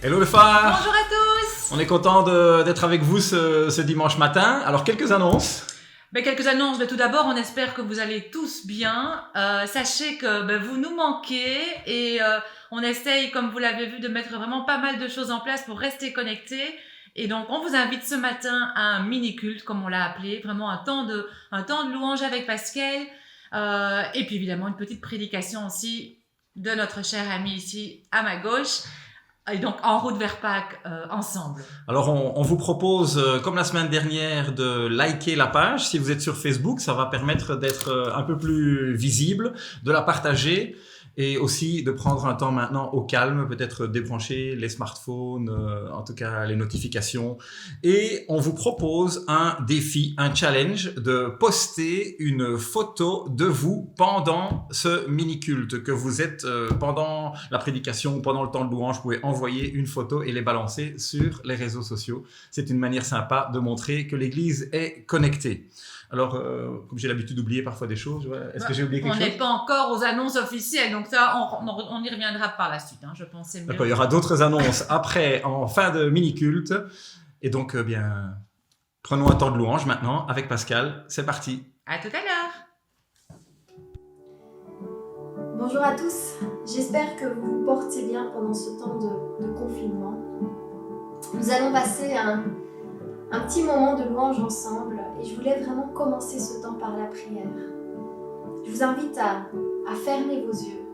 Hello le phare. Bonjour à tous. On est content d'être avec vous ce dimanche matin. Alors quelques annonces. Quelques annonces. Tout d'abord, on espère que vous allez tous bien. Sachez que vous nous manquez et on essaye, comme vous l'avez vu, de mettre vraiment pas mal de choses en place pour rester connectés. Et donc, on vous invite ce matin à un mini-culte, comme on l'a appelé, vraiment un temps de louange avec Pascal. Et puis évidemment, une petite prédication aussi de notre cher ami ici à ma gauche. Et donc, en route vers Pâques, ensemble. Alors, on vous propose, comme la semaine dernière, de liker la page. Si vous êtes sur Facebook, ça va permettre d'être un peu plus visible, de la partager et aussi de prendre un temps maintenant au calme, peut-être débrancher les smartphones, en tout cas les notifications. Et on vous propose un défi, un challenge de poster une photo de vous pendant ce mini-culte que vous êtes pendant la prédication, pendant le temps de louange. Vous pouvez envoyer une photo et les balancer sur les réseaux sociaux. C'est une manière sympa de montrer que l'Église est connectée. Alors, comme j'ai l'habitude d'oublier parfois des choses, est-ce que j'ai oublié quelque chose? On n'est pas encore aux annonces officielles, donc ça, on y reviendra par la suite, je pense. C'est mieux. D'accord, il y aura d'autres annonces après, en fin de mini-culte. Et donc, prenons un temps de louange maintenant avec Pascal. C'est parti. À tout à l'heure. Bonjour à tous, j'espère que vous vous portez bien pendant ce temps de confinement. Nous allons passer un petit moment de louange ensemble et je voulais vraiment commencer ce temps par la prière. Je vous invite à fermer vos yeux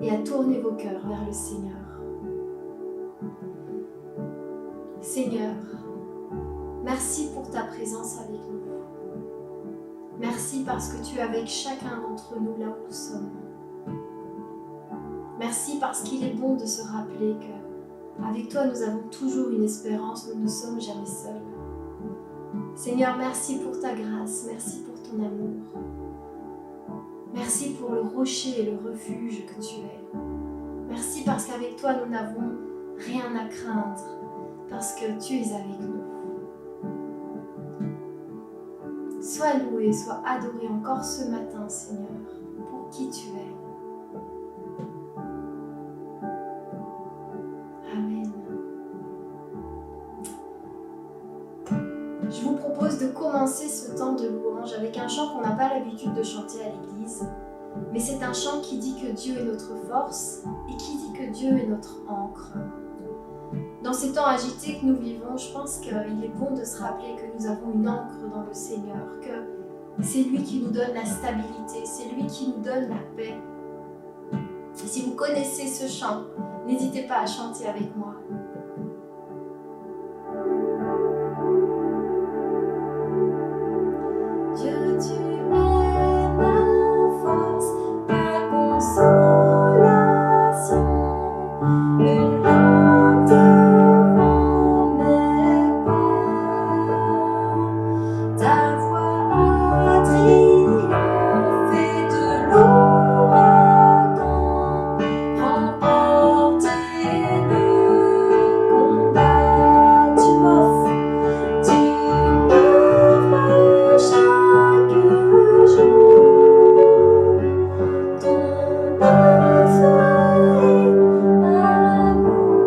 et à tourner vos cœurs vers le Seigneur. Seigneur, merci pour ta présence avec nous. Merci parce que tu es avec chacun d'entre nous là où nous sommes. Merci parce qu'il est bon de se rappeler qu'avec toi nous avons toujours une espérance, nous ne sommes jamais seuls. Seigneur, merci pour ta grâce, merci pour ton amour. Merci pour le rocher et le refuge que tu es. Merci parce qu'avec toi nous n'avons rien à craindre, parce que tu es avec nous. Sois loué, sois adoré encore ce matin, Seigneur, pour qui tu es. Amen. Je vous propose de commencer ce temps de louange avec un chant qu'on n'a pas l'habitude de chanter à l'église, mais c'est un chant qui dit que Dieu est notre force et qui dit que Dieu est notre ancre. Dans ces temps agités que nous vivons, je pense qu'il est bon de se rappeler que nous avons une ancre dans le Seigneur, que c'est lui qui nous donne la stabilité, c'est lui qui nous donne la paix. Et si vous connaissez ce chant, n'hésitez pas à chanter avec moi. Dieu, tu es ma force, ma consolation, une lampe devant mes pas. Ta voix a triomphé de l'ouragan, remporté le combat. Tu m'offres chaque jour ton parfum amour.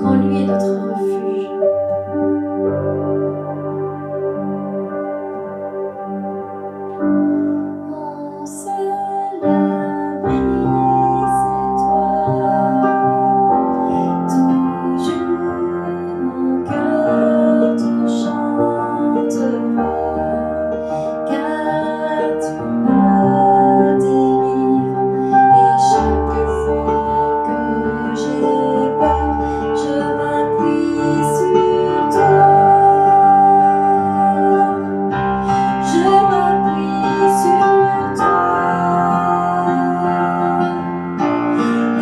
quand lui est notre refuge. Mon seul abri, c'est toi. Toujours mon cœur te chantera, car tu me délivres. Et chaque fois que j'ai peur, je m'appuie sur toi. Je m'appuie sur toi.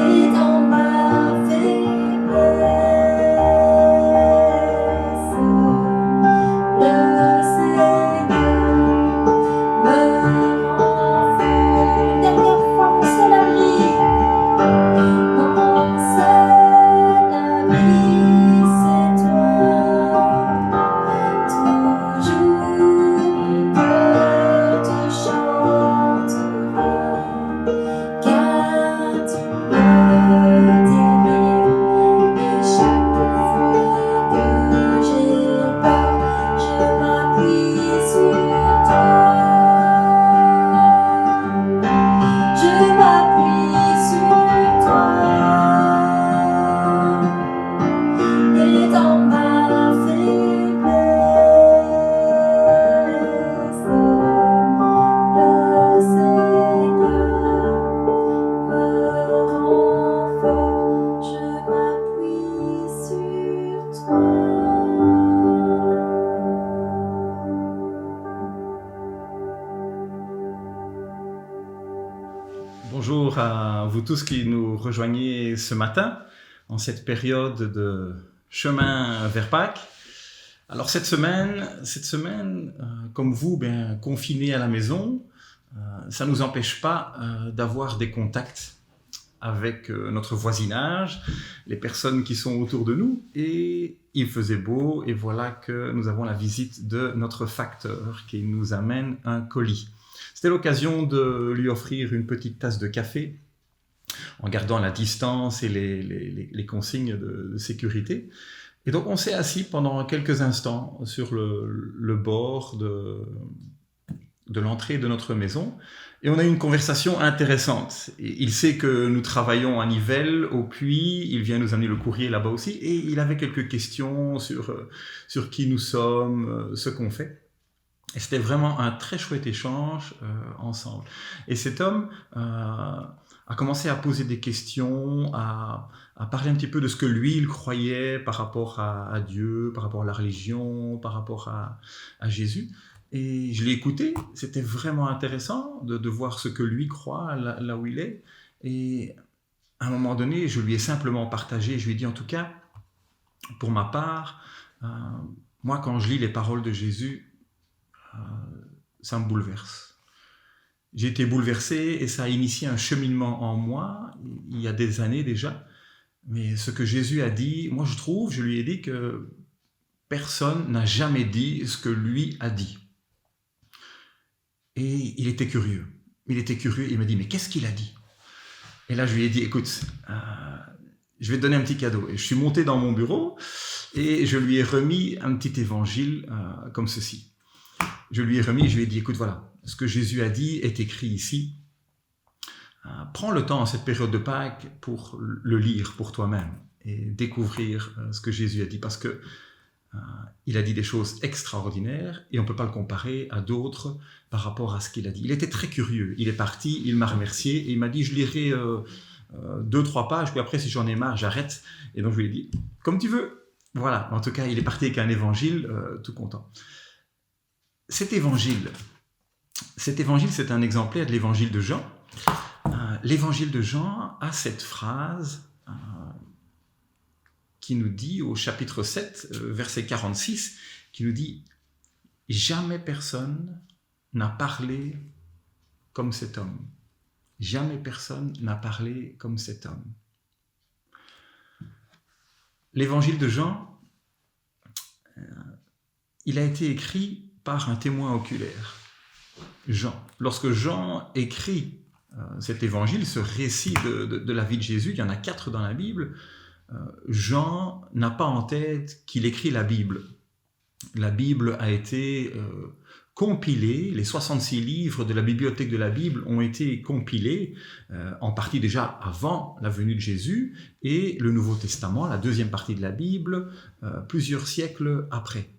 Et dans ma faiblesse, le Seigneur me rend fort. Une dernière fois, mon seul abri. Mon seul abri, c'est toi. Toujours mon cœur te chantera, car tu me délivres. Et chaque fois que j'ai peur, je m'appuie sur toi. Je m'appuie sur toi. Et dans ma faiblesse, le Seigneur me rend fort. Je m'appuie sur toi. Bonjour à vous tous qui nous rejoignez ce matin en cette période de chemin vers Pâques. Alors cette semaine, comme vous, confinés à la maison, ça ne nous empêche pas d'avoir des contacts avec notre voisinage, les personnes qui sont autour de nous. Et il faisait beau et voilà que nous avons la visite de notre facteur qui nous amène un colis. C'était l'occasion de lui offrir une petite tasse de café en gardant la distance et les consignes de sécurité. Et donc on s'est assis pendant quelques instants sur le bord de l'entrée de notre maison et on a eu une conversation intéressante. Et il sait que nous travaillons à Nivelles, au Puy, il vient nous amener le courrier là-bas aussi et il avait quelques questions sur qui nous sommes, ce qu'on fait. Et c'était vraiment un très chouette échange ensemble. Et cet homme a commencé à poser des questions, à parler un petit peu de ce que lui, il croyait par rapport à Dieu, par rapport à la religion, par rapport à Jésus. Et je l'ai écouté, c'était vraiment intéressant de voir ce que lui croit là où il est. Et à un moment donné, je lui ai simplement partagé, je lui ai dit en tout cas, pour ma part, moi quand je lis les paroles de Jésus, ça me bouleverse. J'ai été bouleversé et ça a initié un cheminement en moi, il y a des années déjà. Mais ce que Jésus a dit, moi je lui ai dit que personne n'a jamais dit ce que lui a dit. Et il était curieux. Il m'a dit, mais qu'est-ce qu'il a dit? Et là je lui ai dit, écoute, je vais te donner un petit cadeau. Et je suis monté dans mon bureau et je lui ai remis un petit évangile comme ceci. Je lui ai dit, écoute, voilà, ce que Jésus a dit est écrit ici. Prends le temps en cette période de Pâques pour le lire pour toi-même et découvrir ce que Jésus a dit, parce que il a dit des choses extraordinaires et on ne peut pas le comparer à d'autres par rapport à ce qu'il a dit. Il était très curieux, il est parti, il m'a remercié et il m'a dit, je lirai 2-3 pages, puis après, si j'en ai marre, j'arrête. Et donc je lui ai dit, comme tu veux. Voilà, en tout cas, il est parti avec un évangile, tout content. Cet évangile, c'est un exemplaire de l'évangile de Jean. L'évangile de Jean a cette phrase qui nous dit au chapitre 7, verset 46, qui nous dit « Jamais personne n'a parlé comme cet homme. Jamais personne n'a parlé comme cet homme. » L'évangile de Jean, il a été écrit par un témoin oculaire, Jean. Lorsque Jean écrit cet évangile, ce récit de la vie de Jésus, il y en a 4 dans la Bible, Jean n'a pas en tête qu'il écrit la Bible. La Bible a été compilée, les 66 livres de la bibliothèque de la Bible ont été compilés, en partie déjà avant la venue de Jésus, et le Nouveau Testament, la deuxième partie de la Bible, plusieurs siècles après.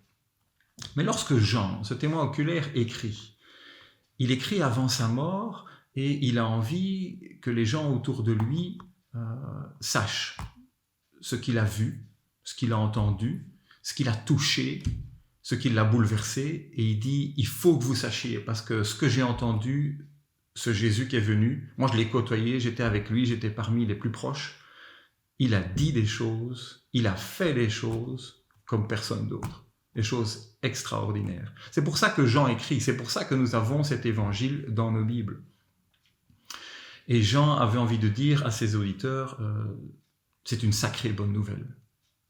Mais lorsque Jean, ce témoin oculaire, écrit, il écrit avant sa mort et il a envie que les gens autour de lui sachent ce qu'il a vu, ce qu'il a entendu, ce qu'il a touché, ce qui l'a bouleversé, et il dit, il faut que vous sachiez, parce que ce que j'ai entendu, ce Jésus qui est venu, moi je l'ai côtoyé, j'étais avec lui, j'étais parmi les plus proches, il a dit des choses, il a fait des choses comme personne d'autre, des choses extraordinaires. C'est pour ça que Jean écrit, c'est pour ça que nous avons cet évangile dans nos Bibles. Et Jean avait envie de dire à ses auditeurs, c'est une sacrée bonne nouvelle.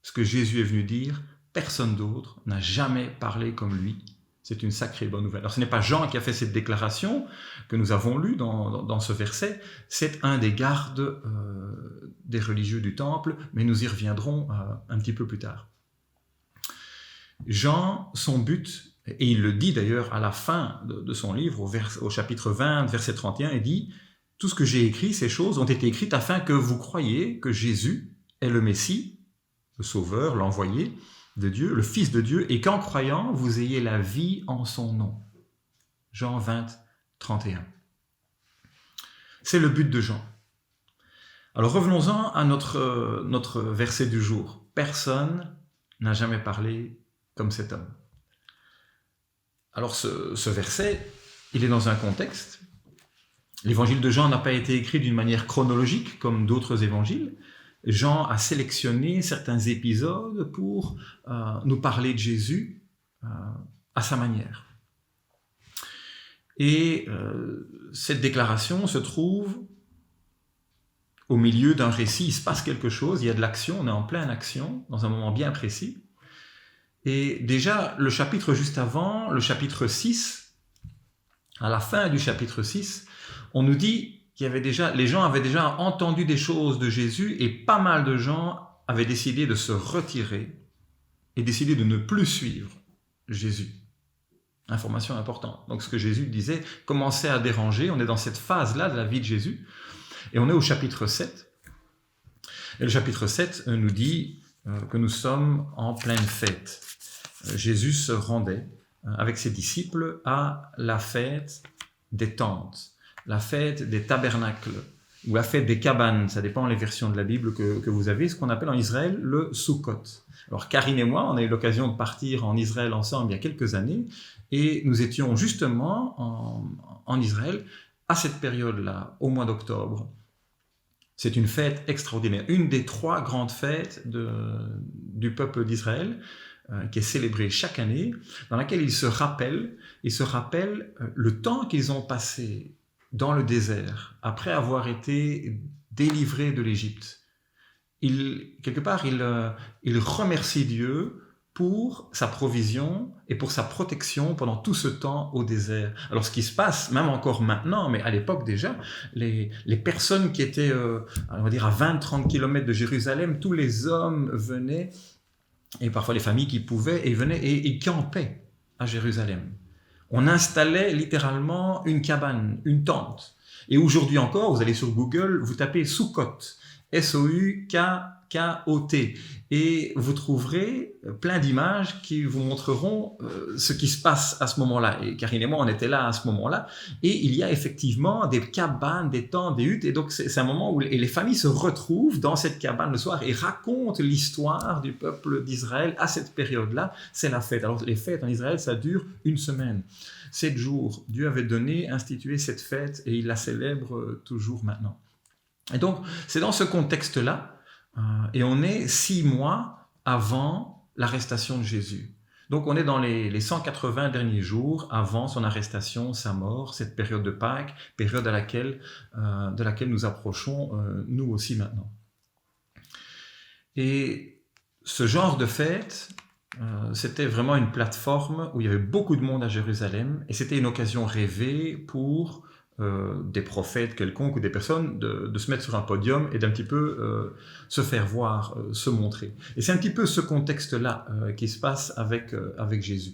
Ce que Jésus est venu dire, personne d'autre n'a jamais parlé comme lui. C'est une sacrée bonne nouvelle. Alors ce n'est pas Jean qui a fait cette déclaration que nous avons lue dans ce verset, c'est un des gardes des religieux du temple, mais nous y reviendrons un petit peu plus tard. Jean, son but, et il le dit d'ailleurs à la fin de son livre, au chapitre 20, verset 31, il dit « Tout ce que j'ai écrit, ces choses ont été écrites afin que vous croyiez que Jésus est le Messie, le Sauveur, l'envoyé, de Dieu, le Fils de Dieu, et qu'en croyant, vous ayez la vie en son nom. » Jean 20, 31. C'est le but de Jean. Alors revenons-en à notre verset du jour. Personne n'a jamais parlé comme cet homme. Alors ce verset, il est dans un contexte. L'évangile de Jean n'a pas été écrit d'une manière chronologique comme d'autres évangiles. Jean a sélectionné certains épisodes pour nous parler de Jésus à sa manière. Et cette déclaration se trouve au milieu d'un récit, il se passe quelque chose, il y a de l'action, on est en pleine action, dans un moment bien précis. Et déjà, le chapitre juste avant, le chapitre 6, à la fin du chapitre 6, on nous dit les gens avaient déjà entendu des choses de Jésus et pas mal de gens avaient décidé de se retirer et décidé de ne plus suivre Jésus. Information importante. Donc ce que Jésus disait commençait à déranger. On est dans cette phase-là de la vie de Jésus. Et on est au chapitre 7. Et le chapitre 7 nous dit que nous sommes en pleine fête. Jésus se rendait avec ses disciples à la fête des tentes, la fête des tabernacles, ou la fête des cabanes, ça dépend les versions de la Bible que vous avez, ce qu'on appelle en Israël le Sukkot. Alors Karine et moi, on a eu l'occasion de partir en Israël ensemble il y a quelques années, et nous étions justement en Israël à cette période-là, au mois d'octobre. C'est une fête extraordinaire, une des 3 grandes fêtes du peuple d'Israël, qui est célébrée chaque année, dans laquelle ils se rappellent le temps qu'ils ont passé dans le désert, après avoir été délivrés de l'Égypte. Quelque part, il remercie Dieu pour sa provision et pour sa protection pendant tout ce temps au désert. Alors ce qui se passe, même encore maintenant, mais à l'époque déjà, les personnes qui étaient on va dire à 20-30 km de Jérusalem, tous les hommes venaient, et parfois les familles qui pouvaient, et venaient et campaient à Jérusalem. On installait littéralement une cabane, une tente. Et aujourd'hui encore, vous allez sur Google, vous tapez Sukkot, S-O-U-K-K-O-T, et vous trouverez plein d'images qui vous montreront ce qui se passe à ce moment-là. Et Karine et moi, on était là à ce moment-là, et il y a effectivement des cabanes, des tentes, des huttes, et donc c'est un moment où les familles se retrouvent dans cette cabane le soir et racontent l'histoire du peuple d'Israël à cette période-là. C'est la fête. Alors les fêtes en Israël, ça dure une semaine. 7 jours. Dieu avait institué cette fête, et il la célèbre toujours maintenant. Et donc, c'est dans ce contexte-là, et on est 6 mois avant l'arrestation de Jésus. Donc, on est dans les 180 derniers jours avant son arrestation, sa mort, cette période de Pâques, période de laquelle nous approchons, nous aussi maintenant. Et ce genre de fête, c'était vraiment une plateforme où il y avait beaucoup de monde à Jérusalem, et c'était une occasion rêvée pour des prophètes quelconques ou des personnes de se mettre sur un podium et d'un petit peu se faire voir, se montrer. Et c'est un petit peu ce contexte-là qui se passe avec Jésus.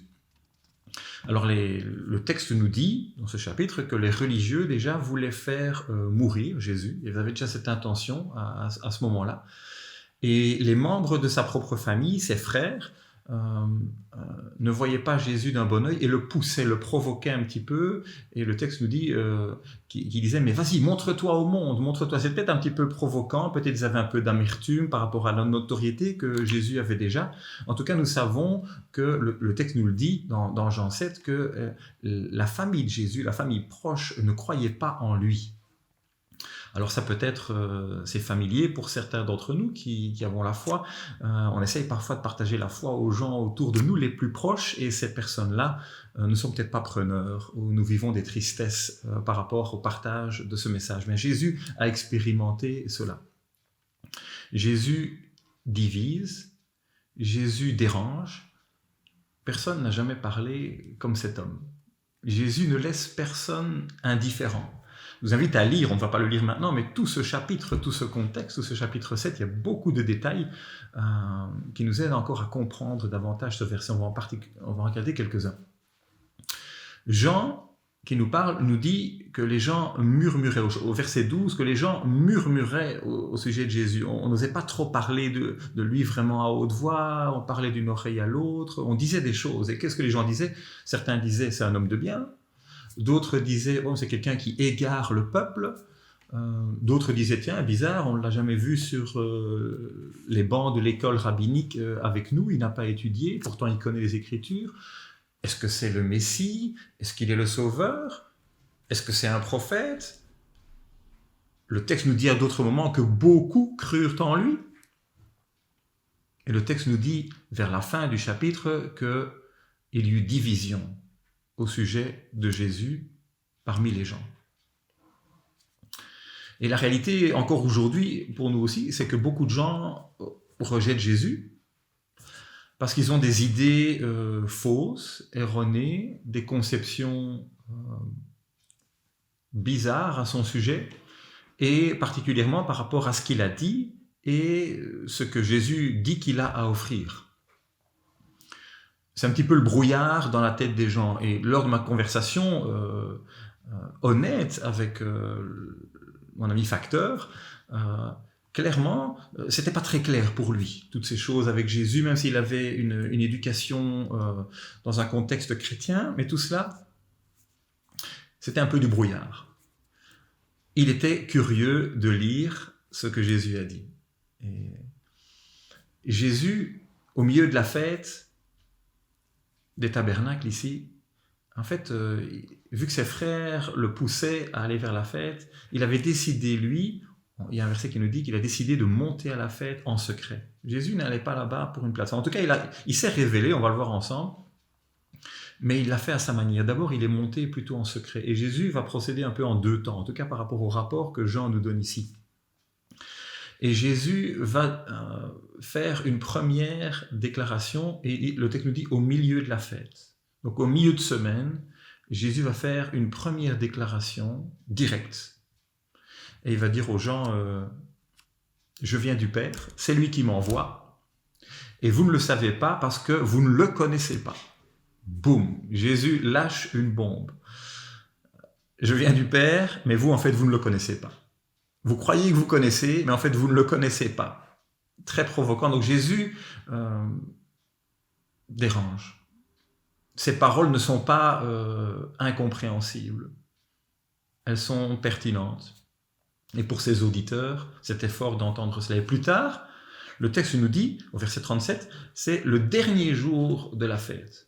Alors le texte nous dit, dans ce chapitre, que les religieux déjà voulaient faire mourir Jésus. Ils avaient déjà cette intention à ce moment-là. Et les membres de sa propre famille, ses frères, ne voyaient pas Jésus d'un bon œil et le poussaient, le provoquaient un petit peu. Et le texte nous dit qu'il disait « Mais vas-y, montre-toi au monde, montre-toi ». C'est peut-être un petit peu provoquant, peut-être ils avaient un peu d'amertume par rapport à la notoriété que Jésus avait déjà. En tout cas, nous savons que le texte nous le dit dans Jean 7, que la famille de Jésus, la famille proche, ne croyait pas en lui. Alors ça peut être, c'est familier pour certains d'entre nous qui avons la foi. On essaye parfois de partager la foi aux gens autour de nous, les plus proches, et ces personnes-là ne sont peut-être pas preneurs, ou nous vivons des tristesses par rapport au partage de ce message. Mais Jésus a expérimenté cela. Jésus divise, Jésus dérange. Personne n'a jamais parlé comme cet homme. Jésus ne laisse personne indifférent. Je vous invite à lire, on ne va pas le lire maintenant, mais tout ce chapitre, tout ce contexte, tout ce chapitre 7, il y a beaucoup de détails qui nous aident encore à comprendre davantage ce verset. On va en regarder quelques-uns. Jean, qui nous parle, nous dit que les gens murmuraient, au verset 12, que les gens murmuraient au sujet de Jésus. On n'osait pas trop parler de lui vraiment à haute voix, on parlait d'une oreille à l'autre, on disait des choses. Et qu'est-ce que les gens disaient? Certains disaient, c'est un homme de bien. D'autres disaient, oh, c'est quelqu'un qui égare le peuple. D'autres disaient, tiens, bizarre, on ne l'a jamais vu sur les bancs de l'école rabbinique avec nous, il n'a pas étudié, pourtant il connaît les Écritures. Est-ce que c'est le Messie? Est-ce qu'il est le Sauveur? Est-ce que c'est un prophète? Le texte nous dit à d'autres moments que beaucoup crurent en lui. Et le texte nous dit, vers la fin du chapitre, qu'il y eut division au sujet de Jésus parmi les gens. Et la réalité, encore aujourd'hui, pour nous aussi, c'est que beaucoup de gens rejettent Jésus parce qu'ils ont des idées fausses, erronées, des conceptions bizarres à son sujet, et particulièrement par rapport à ce qu'il a dit et ce que Jésus dit qu'il a à offrir. C'est un petit peu le brouillard dans la tête des gens. Et lors de ma conversation honnête avec mon ami Facteur, clairement, c'était pas très clair pour lui, toutes ces choses avec Jésus, même s'il avait une éducation dans un contexte chrétien, mais tout cela, c'était un peu du brouillard. Il était curieux de lire ce que Jésus a dit. Et Jésus, au milieu de la fête, des tabernacles ici, en fait, vu que ses frères le poussaient à aller vers la fête, il avait décidé, lui, il y a un verset qui nous dit qu'il a décidé de monter à la fête en secret. Jésus n'allait pas là-bas pour une place. En tout cas, il s'est révélé, on va le voir ensemble, mais il l'a fait à sa manière. D'abord, il est monté plutôt en secret. Et Jésus va procéder un peu en deux temps, en tout cas par rapport au rapport que Jean nous donne ici. Et Jésus va faire une première déclaration, et le texte nous dit au milieu de la fête. Donc au milieu de semaine, Jésus va faire une première déclaration directe. Et il va dire aux gens, je viens du Père, c'est lui qui m'envoie, et vous ne le savez pas parce que vous ne le connaissez pas. Boum, Jésus lâche une bombe. Je viens du Père, mais vous en fait vous ne le connaissez pas. Vous croyez que vous connaissez, mais en fait, vous ne le connaissez pas. Très provoquant. Donc Jésus dérange. Ses paroles ne sont pas incompréhensibles. Elles sont pertinentes. Et pour ses auditeurs, c'était fort d'entendre cela. Et plus tard, le texte nous dit, au verset 37, c'est le dernier jour de la fête.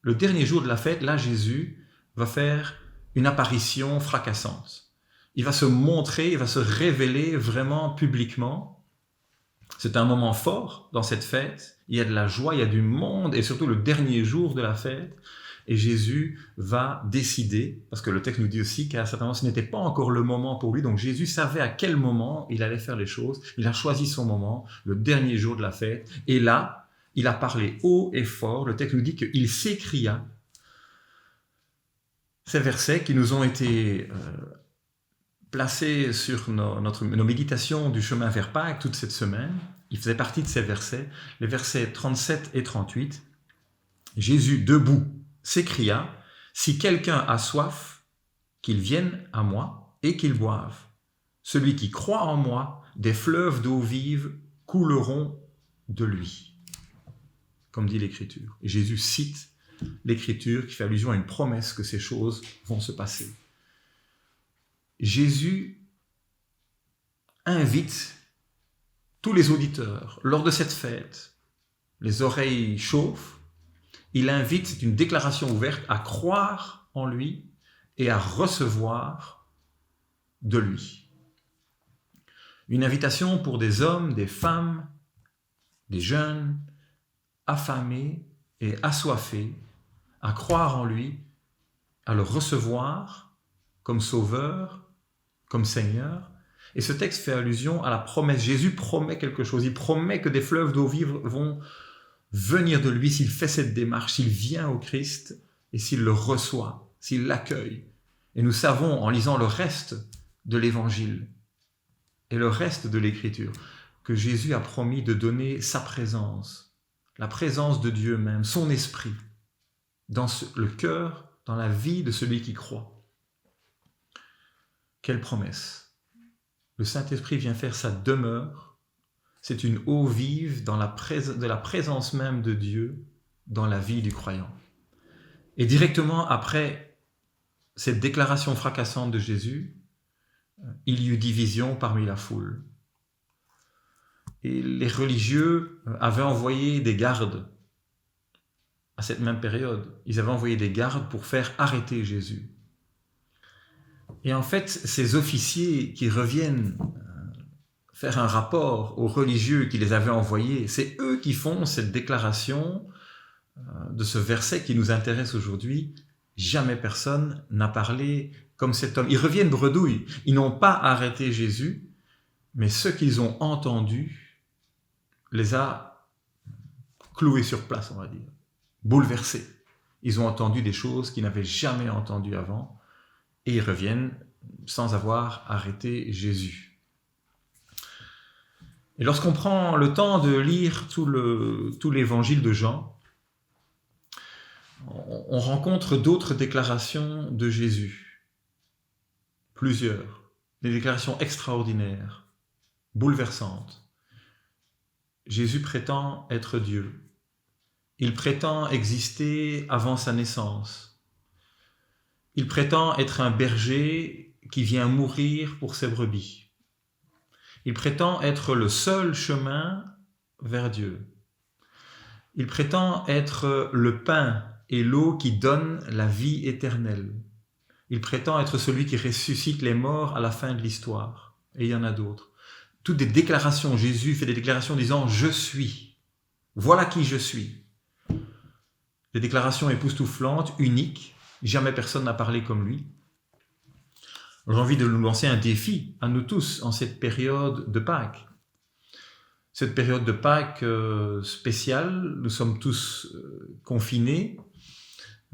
Le dernier jour de la fête, là, Jésus va faire une apparition fracassante. Il va se montrer, il va se révéler vraiment publiquement. C'est un moment fort dans cette fête. Il y a de la joie, il y a du monde, et surtout le dernier jour de la fête. Et Jésus va décider, parce que le texte nous dit aussi qu'à un certain moment, ce n'était pas encore le moment pour lui. Donc Jésus savait à quel moment il allait faire les choses. Il a choisi son moment, le dernier jour de la fête. Et là, il a parlé haut et fort. Le texte nous dit qu'il s'écria. Ces versets qui nous ont été placés sur nos méditations du chemin vers Pâques toute cette semaine, il faisait partie de ces versets, les versets 37 et 38. Jésus, debout, s'écria, « Si quelqu'un a soif, qu'il vienne à moi et qu'il boive. Celui qui croit en moi, des fleuves d'eau vive couleront de lui. » Comme dit l'Écriture. Et Jésus cite l'Écriture qui fait allusion à une promesse que ces choses vont se passer. Jésus invite tous les auditeurs, lors de cette fête, les oreilles chauves, il invite, c'est une déclaration ouverte, à croire en lui et à recevoir de lui. Une invitation pour des hommes, des femmes, des jeunes, affamés et assoiffés, à croire en lui, à le recevoir comme sauveur, comme Seigneur. Et ce texte fait allusion à la promesse. Jésus promet quelque chose. Il promet que des fleuves d'eau vive vont venir de lui s'il fait cette démarche, s'il vient au Christ et s'il le reçoit, s'il l'accueille. Et nous savons, en lisant le reste de l'Évangile et le reste de l'Écriture, que Jésus a promis de donner sa présence, la présence de Dieu même, son esprit, dans le cœur, dans la vie de celui qui croit. Quelle promesse! Le Saint-Esprit vient faire sa demeure. C'est une eau vive de la présence même de Dieu dans la vie du croyant. Et directement après cette déclaration fracassante de Jésus, il y eut division parmi la foule. Et les religieux avaient envoyé des gardes à cette même période. Ils avaient envoyé des gardes pour faire arrêter Jésus. Et en fait, ces officiers qui reviennent faire un rapport aux religieux qui les avaient envoyés, c'est eux qui font cette déclaration de ce verset qui nous intéresse aujourd'hui. Jamais personne n'a parlé comme cet homme. Ils reviennent bredouilles. Ils n'ont pas arrêté Jésus, mais ce qu'ils ont entendu les a cloués sur place, on va dire, bouleversés. Ils ont entendu des choses qu'ils n'avaient jamais entendues avant et ils reviennent sans avoir arrêté Jésus. Et lorsqu'on prend le temps de lire tout l'évangile de Jean, on rencontre d'autres déclarations de Jésus. Plusieurs. Des déclarations extraordinaires, bouleversantes. Jésus prétend être Dieu. Il prétend exister avant sa naissance. Il prétend être un berger qui vient mourir pour ses brebis. Il prétend être le seul chemin vers Dieu. Il prétend être le pain et l'eau qui donnent la vie éternelle. Il prétend être celui qui ressuscite les morts à la fin de l'histoire. Et il y en a d'autres. Toutes des déclarations. Jésus fait des déclarations disant « Je suis ». Voilà qui je suis. Des déclarations époustouflantes, uniques. Jamais personne n'a parlé comme lui. J'ai envie de nous lancer un défi à nous tous en cette période de Pâques. Cette période de Pâques spéciale, nous sommes tous confinés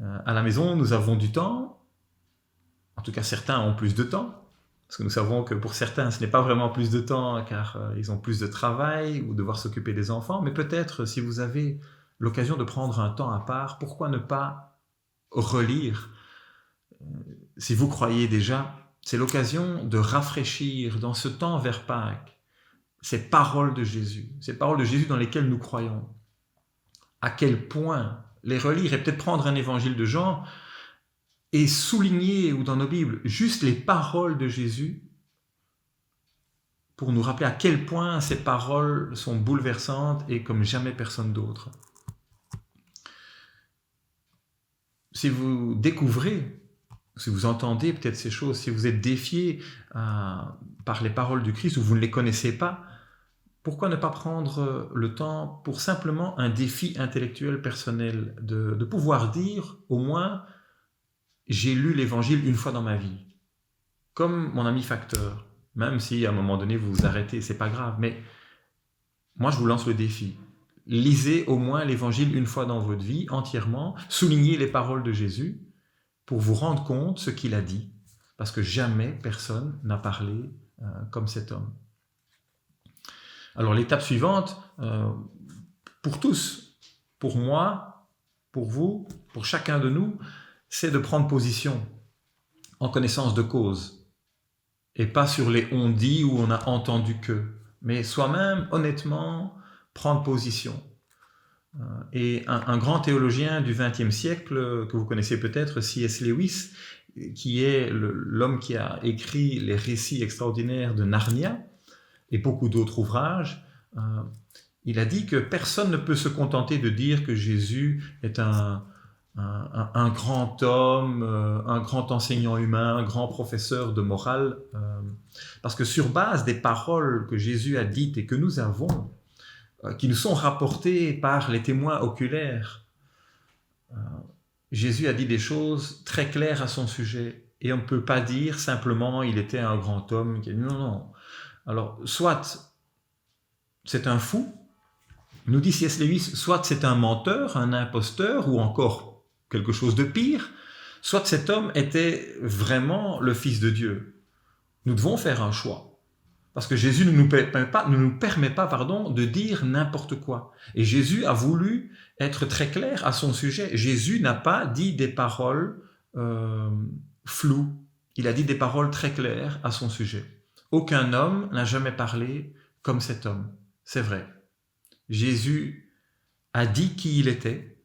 à la maison, nous avons du temps. En tout cas, certains ont plus de temps, parce que nous savons que pour certains, ce n'est pas vraiment plus de temps car ils ont plus de travail ou devoir s'occuper des enfants. Mais peut-être, si vous avez l'occasion de prendre un temps à part, pourquoi ne pas relire, si vous croyez déjà, c'est l'occasion de rafraîchir dans ce temps vers Pâques ces paroles de Jésus dans lesquelles nous croyons. À quel point les relire et peut-être prendre un évangile de Jean et souligner, ou dans nos Bibles, juste les paroles de Jésus pour nous rappeler à quel point ces paroles sont bouleversantes et comme jamais personne d'autre. Si vous découvrez, si vous entendez peut-être ces choses, si vous êtes défié par les paroles du Christ ou vous ne les connaissez pas, pourquoi ne pas prendre le temps pour simplement un défi intellectuel personnel, de pouvoir dire au moins « j'ai lu l'Évangile une fois dans ma vie », comme mon ami Facteur, même si à un moment donné vous vous arrêtez, c'est pas grave, mais moi je vous lance le défi. Lisez au moins l'Évangile une fois dans votre vie, entièrement, soulignez les paroles de Jésus, pour vous rendre compte ce qu'il a dit, parce que jamais personne n'a parlé comme cet homme. Alors l'étape suivante, pour tous, pour moi, pour vous, pour chacun de nous, c'est de prendre position en connaissance de cause, et pas sur les on-dit ou on a entendu que, mais soi-même, honnêtement, prendre position. Et un grand théologien du XXe siècle, que vous connaissez peut-être, C.S. Lewis, qui est l'homme qui a écrit les récits extraordinaires de Narnia et beaucoup d'autres ouvrages, il a dit que personne ne peut se contenter de dire que Jésus est un grand homme, un grand enseignant humain, un grand professeur de morale, parce que sur base des paroles que Jésus a dites et que nous avons, qui nous sont rapportées par les témoins oculaires, Jésus a dit des choses très claires à son sujet, et on ne peut pas dire simplement il était un grand homme. Non, non. Alors, soit c'est un fou, nous dit C.S. Lewis, soit c'est un menteur, un imposteur, ou encore quelque chose de pire, soit cet homme était vraiment le Fils de Dieu. Nous devons faire un choix. Parce que Jésus ne nous permet pas de dire n'importe quoi. Et Jésus a voulu être très clair à son sujet. Jésus n'a pas dit des paroles floues. Il a dit des paroles très claires à son sujet. Aucun homme n'a jamais parlé comme cet homme. C'est vrai. Jésus a dit qui il était.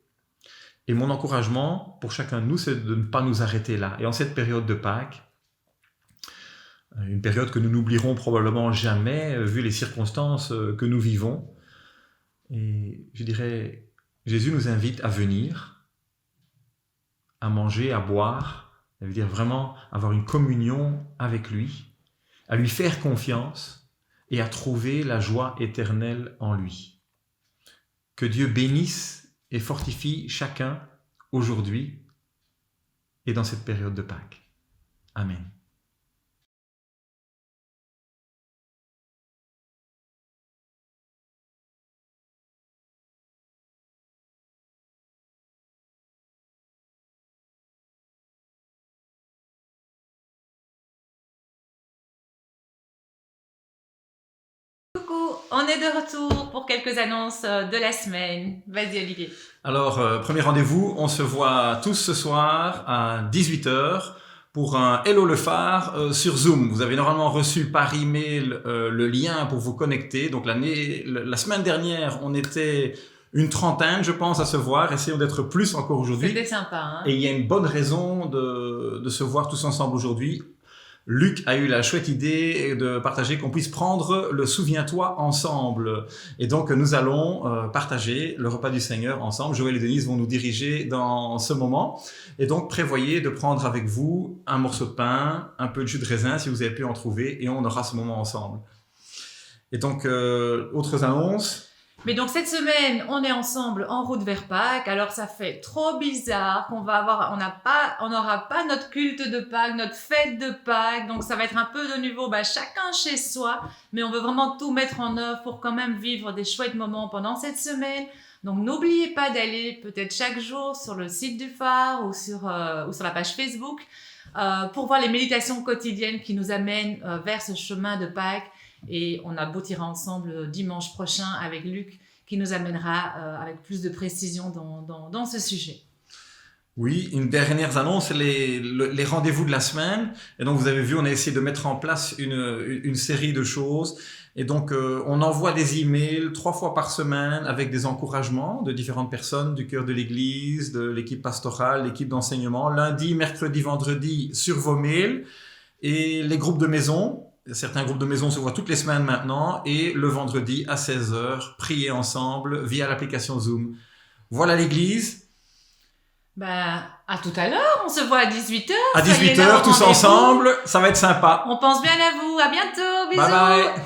Et mon encouragement pour chacun de nous, c'est de ne pas nous arrêter là. Et en cette période de Pâques, une période que nous n'oublierons probablement jamais, vu les circonstances que nous vivons. Et je dirais, Jésus nous invite à venir, à manger, à boire, ça veut dire vraiment avoir une communion avec lui, à lui faire confiance et à trouver la joie éternelle en lui. Que Dieu bénisse et fortifie chacun aujourd'hui et dans cette période de Pâques. Amen. Coucou, on est de retour pour quelques annonces de la semaine. Vas-y Olivier. Alors, premier rendez-vous, on se voit tous ce soir à 18h pour un Hello le phare sur Zoom. Vous avez normalement reçu par email le lien pour vous connecter. Donc la semaine dernière, on était une trentaine, je pense, à se voir. Essayons d'être plus encore aujourd'hui. C'était sympa, hein? Et il y a une bonne raison de se voir tous ensemble aujourd'hui. Luc a eu la chouette idée de partager qu'on puisse prendre le Souviens-toi ensemble. Et donc, nous allons partager le repas du Seigneur ensemble. Joël et Denise vont nous diriger dans ce moment. Et donc, prévoyez de prendre avec vous un morceau de pain, un peu de jus de raisin si vous avez pu en trouver, et on aura ce moment ensemble. Et donc, autres annonces. Mais donc cette semaine, on est ensemble en route vers Pâques. Alors ça fait trop bizarre qu'on va avoir, on n'aura pas notre culte de Pâques, notre fête de Pâques. Donc ça va être un peu de nouveau, chacun chez soi. Mais on veut vraiment tout mettre en œuvre pour quand même vivre des chouettes moments pendant cette semaine. Donc n'oubliez pas d'aller peut-être chaque jour sur le site du phare ou sur la page Facebook pour voir les méditations quotidiennes qui nous amènent vers ce chemin de Pâques. Et on aboutira ensemble dimanche prochain avec Luc qui nous amènera avec plus de précision dans ce sujet. Oui, une dernière annonce, les rendez-vous de la semaine. Et donc vous avez vu, on a essayé de mettre en place une série de choses. Et donc on envoie des emails 3 fois par semaine avec des encouragements de différentes personnes du cœur de l'église, de l'équipe pastorale, l'équipe d'enseignement. Lundi, mercredi, vendredi sur vos mails. Et les groupes de maison. Certains groupes de maison se voient toutes les semaines maintenant et le vendredi à 16h, prier ensemble via l'application Zoom. Voilà l'église. À tout à l'heure, on se voit à 18h. À 18h, tous ensemble, ça va être sympa. On pense bien à vous, à bientôt, bisous. Bye bye.